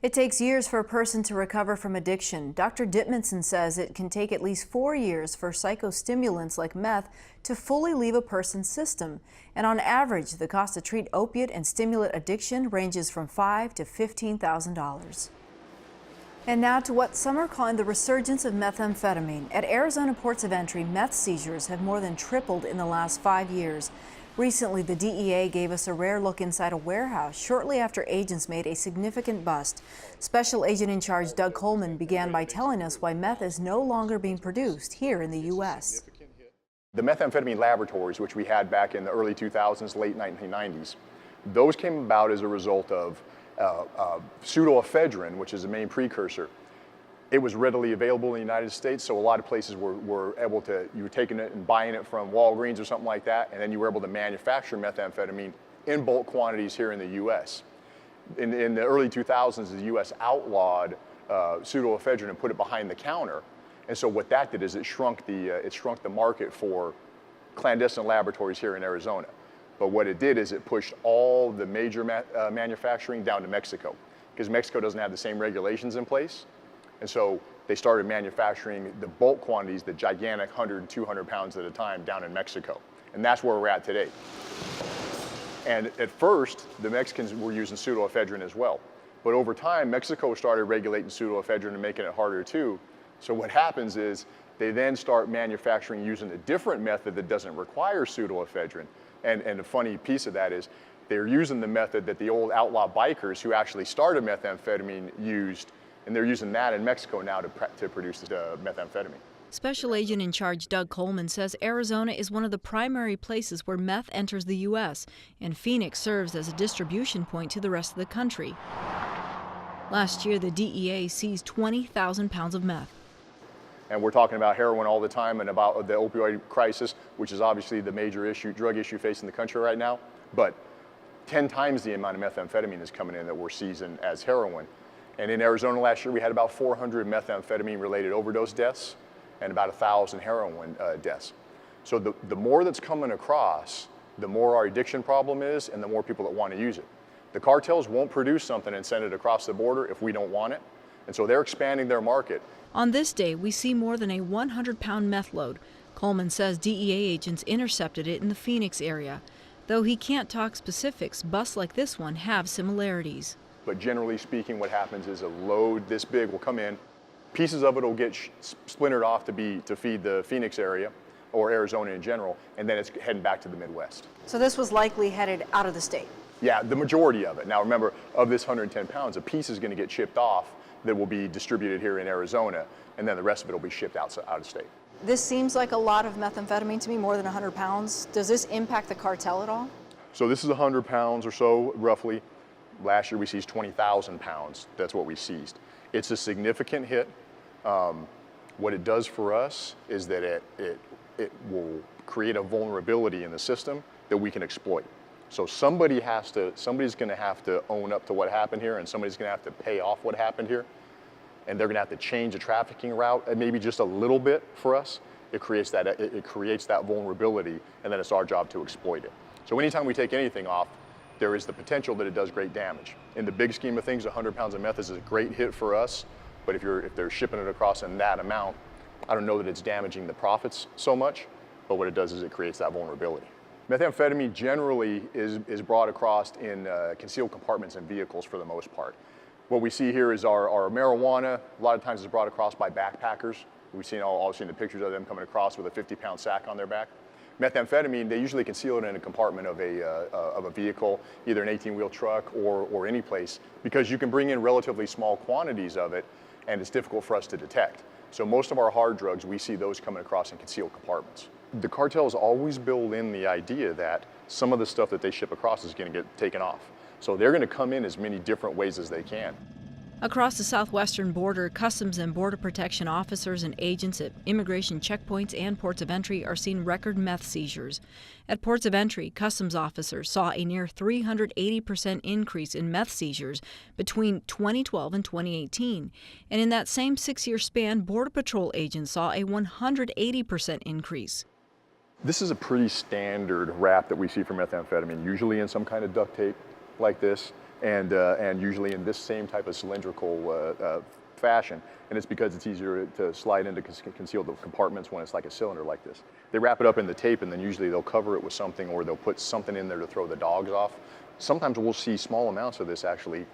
It takes years for a person to recover from addiction. Dr. Dittmanson says it can take at least 4 years for psychostimulants like meth to fully leave a person's system. And on average, the cost to treat opiate and stimulant addiction ranges from $5,000 to $15,000. And now to what some are calling the resurgence of methamphetamine. At Arizona ports of entry, meth seizures have more than tripled in the last 5 years. Recently, the DEA gave us a rare look inside a warehouse shortly after agents made a significant bust. Special Agent in Charge Doug Coleman began by telling us why meth is no longer being produced here in the U.S. The methamphetamine laboratories, which we had back in the early 2000s, late 1990s, those came about as a result of pseudoephedrine, which is the main precursor. It was readily available in the United States, so a lot of places were able to, you were taking it and buying it from Walgreens or something like that, and then you were able to manufacture methamphetamine in bulk quantities here in the U.S. In the early 2000s, the U.S. outlawed pseudoephedrine and put it behind the counter. And so what that did is it shrunk the market for clandestine laboratories here in Arizona. But what it did is it pushed all the major manufacturing down to Mexico, because Mexico doesn't have the same regulations in place. And so they started manufacturing the bulk quantities, the gigantic 100 and 200 pounds at a time down in Mexico. And that's where we're at today. And at first, the Mexicans were using pseudoephedrine as well. But over time, Mexico started regulating pseudoephedrine and making it harder too. So what happens is they then start manufacturing using a different method that doesn't require pseudoephedrine. And the funny piece of that is they're using the method that the old outlaw bikers who actually started methamphetamine used, and they're using that in Mexico now to produce the methamphetamine. Special Agent in Charge Doug Coleman says Arizona is one of the primary places where meth enters the U.S., and Phoenix serves as a distribution point to the rest of the country. Last year, the DEA seized 20,000 pounds of meth. And we're talking about heroin all the time and about the opioid crisis, which is obviously the major issue, drug issue facing the country right now. But 10 times the amount of methamphetamine is coming in that we're seizing as heroin. And in Arizona last year, we had about 400 methamphetamine-related overdose deaths and about 1,000 heroin deaths. So the more that's coming across, the more our addiction problem is and the more people that want to use it. The cartels won't produce something and send it across the border if we don't want it. And so they're expanding their market. On this day, we see more than a 100-pound meth load. Coleman says DEA agents intercepted it in the Phoenix area. Though he can't talk specifics, busts like this one have similarities. But generally speaking, what happens is a load this big will come in. Pieces of it will get splintered off to feed the Phoenix area or Arizona in general, and then it's heading back to the Midwest. So this was likely headed out of the state? Yeah, the majority of it. Now remember, of this 110 pounds, a piece is going to get shipped off that will be distributed here in Arizona, and then the rest of it will be shipped out of state. This seems like a lot of methamphetamine to me, more than 100 pounds. Does this impact the cartel at all? So this is 100 pounds or so, roughly. Last year we seized 20,000 pounds. That's what we seized. It's a significant hit. What it does for us is that it will create a vulnerability in the system that we can exploit. So somebody's going to have to own up to what happened here, and somebody's going to have to pay off what happened here, and they're going to have to change the trafficking route, and maybe just a little bit for us. It creates that vulnerability, and then it's our job to exploit it. So anytime we take anything off, there is the potential that it does great damage. In the big scheme of things, 100 pounds of meth is a great hit for us, but if they're shipping it across in that amount, I don't know that it's damaging the profits so much, but what it does is it creates that vulnerability. Methamphetamine generally is brought across in concealed compartments in vehicles for the most part. What we see here is our marijuana. A lot of times it's brought across by backpackers. We've seen all seen the pictures of them coming across with a 50-pound sack on their back. Methamphetamine, they usually conceal it in a compartment of a vehicle, either an 18-wheel truck or any place, because you can bring in relatively small quantities of it, and it's difficult for us to detect. So most of our hard drugs, we see those coming across in concealed compartments. The cartels always build in the idea that some of the stuff that they ship across is going to get taken off. So they're going to come in as many different ways as they can. Across the southwestern border, Customs and Border Protection officers and agents at immigration checkpoints and ports of entry are seeing record meth seizures. At ports of entry, Customs officers saw a near 380% increase in meth seizures between 2012 and 2018. And in that same 6-year span, Border Patrol agents saw a 180% increase. This is a pretty standard wrap that we see for methamphetamine, usually in some kind of duct tape like this. and usually in this same type of cylindrical fashion. And it's because it's easier to slide into concealed compartments when it's like a cylinder like this. They wrap it up in the tape, and then usually they'll cover it with something, or they'll put something in there to throw the dogs off. Sometimes we'll see small amounts of this actually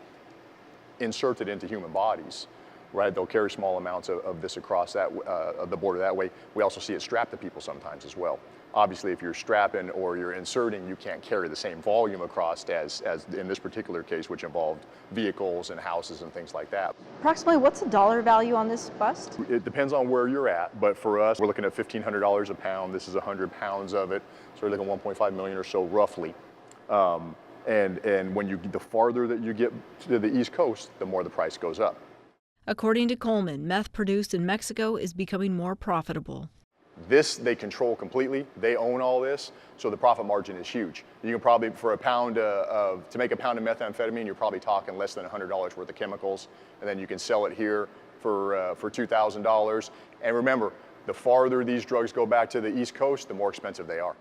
inserted into human bodies, right? They'll carry small amounts of this across the border that way. We also see it strapped to people sometimes as well. Obviously, if you're strapping or you're inserting, you can't carry the same volume across as in this particular case, which involved vehicles and houses and things like that. Approximately what's the dollar value on this bust? It depends on where you're at, but for us, we're looking at $1,500 a pound. This is 100 pounds of it, so we're looking at 1.5 million or so roughly. And when the farther that you get to the East Coast, the more the price goes up. According to Coleman, meth produced in Mexico is becoming more profitable. This they control completely. They own all this, so the profit margin is huge. You can probably, for a pound to make a pound of methamphetamine, you're probably talking less than $100 worth of chemicals, and then you can sell it here for $2,000. And remember, the farther these drugs go back to the East Coast, the more expensive they are.